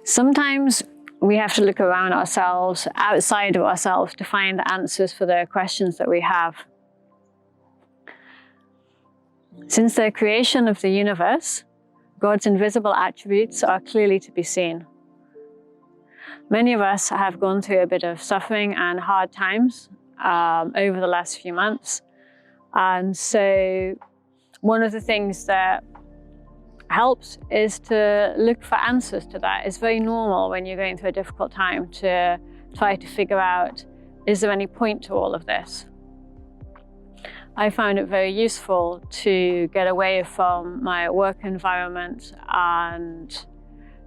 Sometimes we have to look around ourselves, outside of ourselves, to find the answers for the questions that we have. Since the creation of the universe, God's invisible attributes are clearly to be seen. Many of us have gone through a bit of suffering and hard times over the last few months. And so one of the things that helps is to look for answers to that. It's very normal when you're going through a difficult time to try to figure out, is there any point to all of this? I found it very useful to get away from my work environment and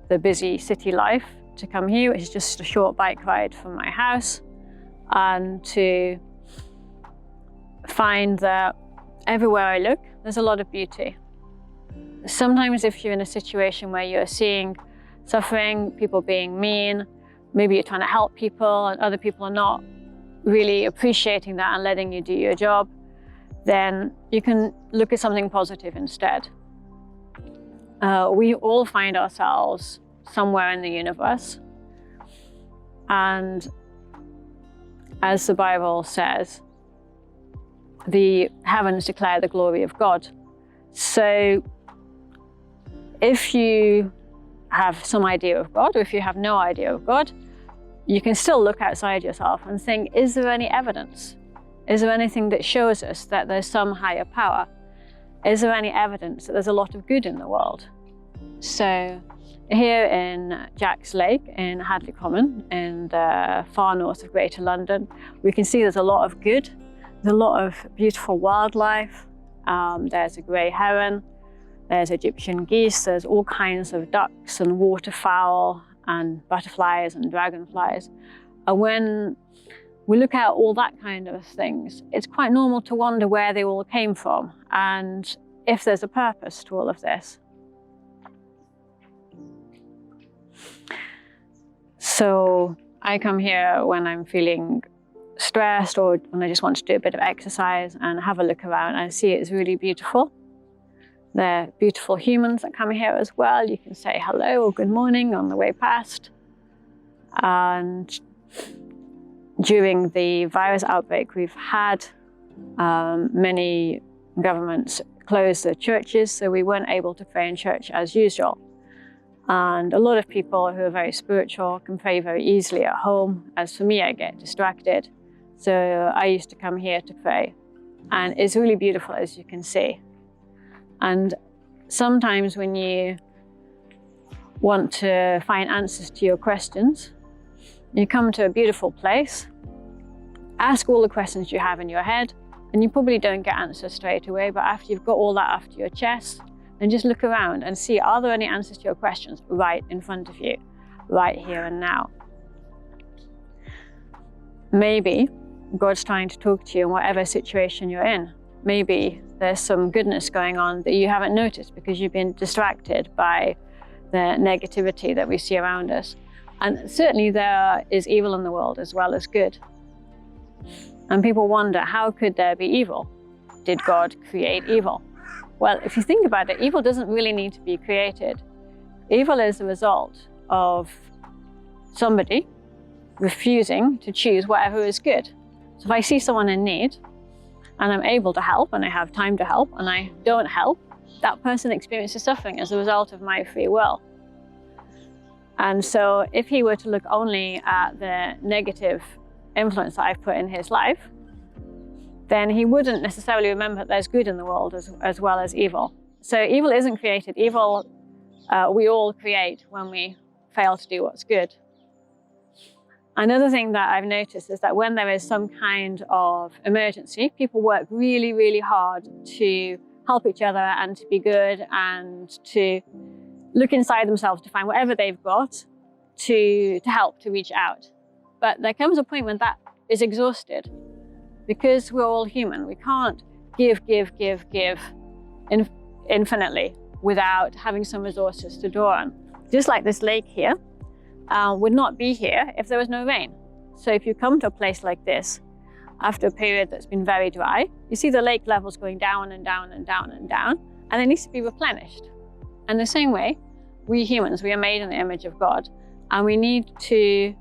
the busy city life to come here, which is just a short bike ride from my house, and to find that everywhere I look, there's a lot of beauty. Sometimes if you're in a situation where you're seeing suffering, people being mean, maybe you're trying to help people and other people are not really appreciating that and letting you do your job, then you can look at something positive instead. We all find ourselves somewhere in the universe. And as the Bible says, the heavens declare the glory of God. So if you have some idea of God, or if you have no idea of God, you can still look outside yourself and think, is there any evidence? Is there anything that shows us that there's some higher power? Is there any evidence that there's a lot of good in the world? So here in Jack's Lake in Hadley Common, in the far north of Greater London, we can see there's a lot of good. There's a lot of beautiful wildlife. There's a grey heron, there's Egyptian geese, there's all kinds of ducks and waterfowl and butterflies and dragonflies. And when we look at all that kind of things, it's quite normal to wonder where they all came from and if there's a purpose to all of this. So I come here when I'm feeling stressed or when I just want to do a bit of exercise and have a look around and see it's really beautiful. There are beautiful humans that come here as well. You can say hello or good morning on the way past. And during the virus outbreak we've had, many governments closed their churches, so we weren't able to pray in church as usual. And a lot of people who are very spiritual can pray very easily at home. As for me, I get distracted. So I used to come here to pray. And it's really beautiful, as you can see. And sometimes when you want to find answers to your questions, you come to a beautiful place, ask all the questions you have in your head, and you probably don't get answers straight away, but after you've got all that off your chest, then just look around and see, are there any answers to your questions right in front of you, right here and now? Maybe God's trying to talk to you in whatever situation you're in. Maybe there's some goodness going on that you haven't noticed because you've been distracted by the negativity that we see around us. And certainly there is evil in the world as well as good. And people wonder, how could there be evil? Did God create evil? Well, if you think about it, evil doesn't really need to be created. Evil is the result of somebody refusing to choose whatever is good. So if I see someone in need, and I'm able to help, and I have time to help, and I don't help, that person experiences suffering as a result of my free will. And so if he were to look only at the negative influence that I've put in his life, then he wouldn't necessarily remember that there's good in the world as well as evil. So evil isn't created. Evil we all create when we fail to do what's good. Another thing that I've noticed is that when there is some kind of emergency, people work really, really hard to help each other and to be good and to look inside themselves to find whatever they've got to help, to reach out. But there comes a point when that is exhausted because we're all human. We can't give infinitely without having some resources to draw on. Just like this lake here, would not be here if there was no rain. So if you come to a place like this, after a period that's been very dry, you see the lake levels going down and down and down and down, and it needs to be replenished. And the same way, we humans, we are made in the image of God, And we need to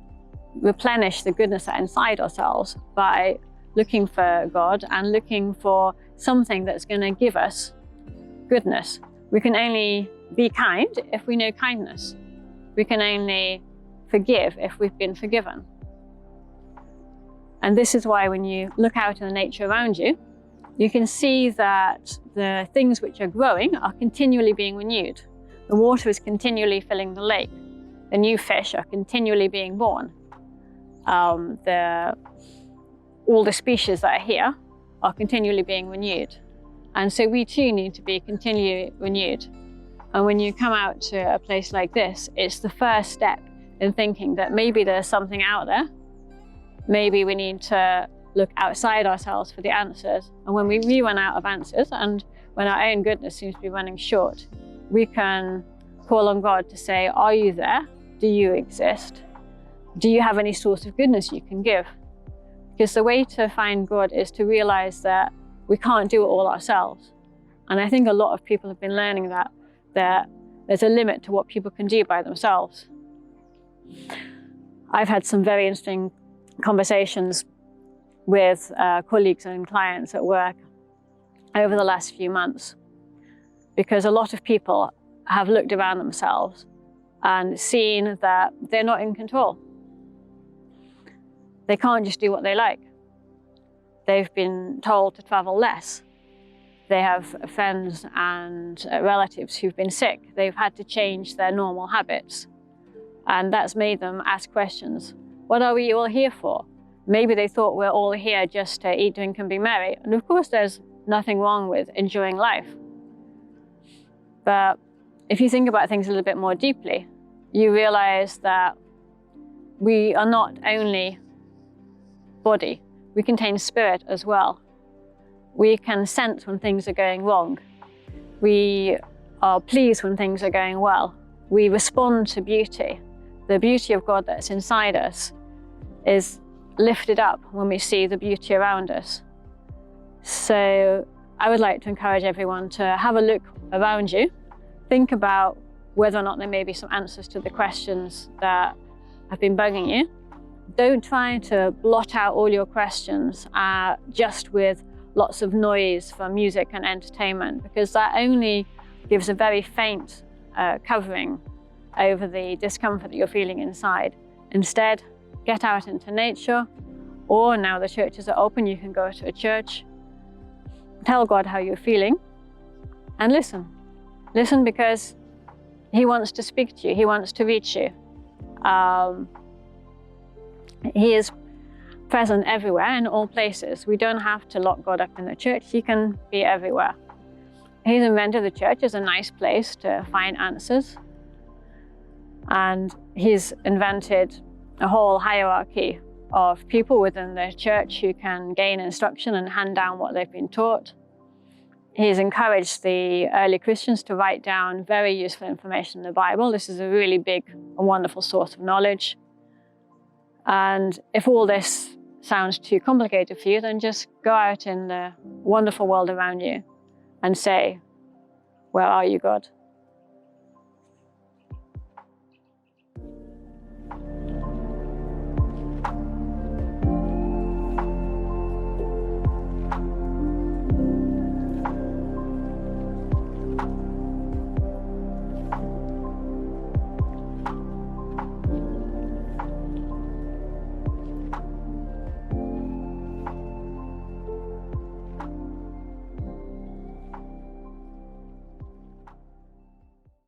replenish the goodness that's inside ourselves by looking for God and looking for something that's going to give us goodness. We can only be kind if we know kindness. We can only forgive if we've been forgiven. And this is why when you look out in the nature around you, you can see that the things which are growing are continually being renewed. The water is continually filling the lake. The new fish are continually being born. All the species that are here are continually being renewed. And so we too need to be continually renewed. And when you come out to a place like this, it's the first step in thinking that maybe there's something out there. Maybe we need to look outside ourselves for the answers. And when we run out of answers, and when our own goodness seems to be running short, we can call on God to say, are you there? Do you exist? Do you have any source of goodness you can give? Because the way to find God is to realize that we can't do it all ourselves. And I think a lot of people have been learning that there's a limit to what people can do by themselves. I've had some very interesting conversations with colleagues and clients at work over the last few months, because a lot of people have looked around themselves and seen that they're not in control. They can't just do what they like. They've been told to travel less. They have friends and relatives who've been sick. They've had to change their normal habits. And that's made them ask questions. What are we all here for? Maybe they thought we're all here just to eat, drink, and be merry. And of course, there's nothing wrong with enjoying life. But if you think about things a little bit more deeply, you realize that we are not only body, we contain spirit as well. We can sense when things are going wrong. We are pleased when things are going well. We respond to beauty. The beauty of God that's inside us is lifted up when we see the beauty around us. So I would like to encourage everyone to have a look around you. Think about whether or not there may be some answers to the questions that have been bugging you. Don't try to blot out all your questions just with lots of noise from music and entertainment, because that only gives a very faint covering over the discomfort that you're feeling inside. Instead, get out into nature, or now the churches are open, you can go to a church. Tell God how you're feeling and listen. Listen, because He wants to speak to you. He wants to reach you. He is present everywhere, in all places. We don't have to lock God up in the church. He can be everywhere. He's invented the church as a nice place to find answers. And He's invented a whole hierarchy of people within the church who can gain instruction and hand down what they've been taught. He's encouraged the early Christians to write down very useful information in the Bible. This is a really big and wonderful source of knowledge. And if all this sounds too complicated for you, then just go out in the wonderful world around you and say, where are you, God?